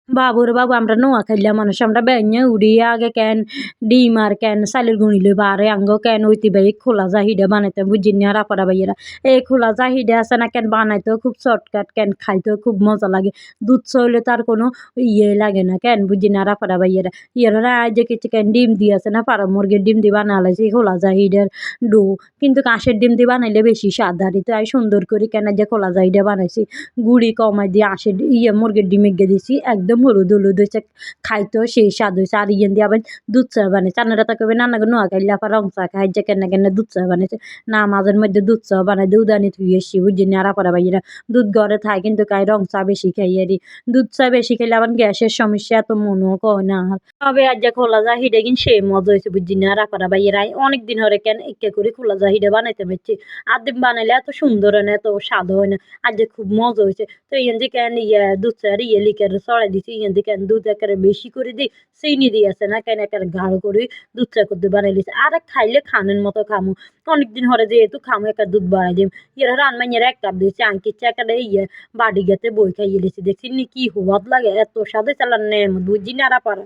বাবুরে বাবু আমরা নোয়াখাইলা মানুষ আমরা বেঞ্ঞা উড়িয়া আগে কেন ডিম আর কেন চালের গুঁড়ি লই বারে আঙ্গ কেন ঐতিবাহিক খোলা জাহিদা বানাইতে বুঝিনি আর আপারা বাইয়েরা এই খোলা জাহিদা আছে না কেন বানাইতেও খুব শর্টকাট কেন খাইতেও খুব মজা লাগে দুধ চইলে তার কোনো ইয়ে লাগে না কেন বুঝিনি আর আপারা বাইয়েরা ইয়ারা আজ যে কিছু কেন ডিম দিয়ে আছে না পাড়া মুরগির ডিম দিয়ে বানালাইছে খোলা জাহিদার ডো কিন্তু কাঁচের ডিম দিয়ে বানাইলে বেশি স্বাদ আর তো আমি সুন্দর করে কেন যে খোলা জাহিদা বানাইছি গুড়ি কমাই দিয়ে আঁশের মুরগির ডিম এগে দিছি একদম হলুদ হলুদ হয়েছে খাইতেও সেই স্বাদ হয়েছে আর দিয়ে আবার দুধ চা বানাইছে আপনারা তো কবে নানা নোয়া খাইলে আবার রং চা খাই যে কেন কেন দুধ চা বানাইছে না মাঝের মধ্যে দুধ চা বানাই দুধ আনি ধুই এসছি বুঝিনি আর আপারা বাইরা দুধ ঘরে থাই কিন্তু খাই রং চা বেশি খাই আরি দুধ চা বেশি খেলে আবার গ্যাসের সমস্যা এত মনও কয় না তবে আজ যে খোলা যা হিডে কিন্তু সেই মজা হয়েছে বুঝিনি আর আপারা বাইরা অনেকদিন হরে কেন একে করে খোলা যা হিডে বানাইতে পারছি আর দিন বানাইলে এত সুন্দর হয় না এত স্বাদ হয় না আজ যে খুব মজা হয়েছে তো ইয়ান যে কেন দুধ চার লিকার চড়াই দিছি ইয়ান যে কেন দুধ একেবারে বেশি করে দিই চিনি দিয়ে আছে না কেন একেবারে গাঢ় করে দুধ চা করতে বানাই দিছি আর খাইলে খানের মতো খামু অনেকদিন হরে যেহেতু খামু একটা দুধ বাড়াই দিম ইয়ারা রান্নাইয়ের এক কাপ দিয়েছে আঙ্কি চাকাটা বাড়ি গেতে বই খাইয়ে দিয়েছি দেখছি নি কি হওয়াত লাগে এত স্বাদে চালান বুঝি না পারা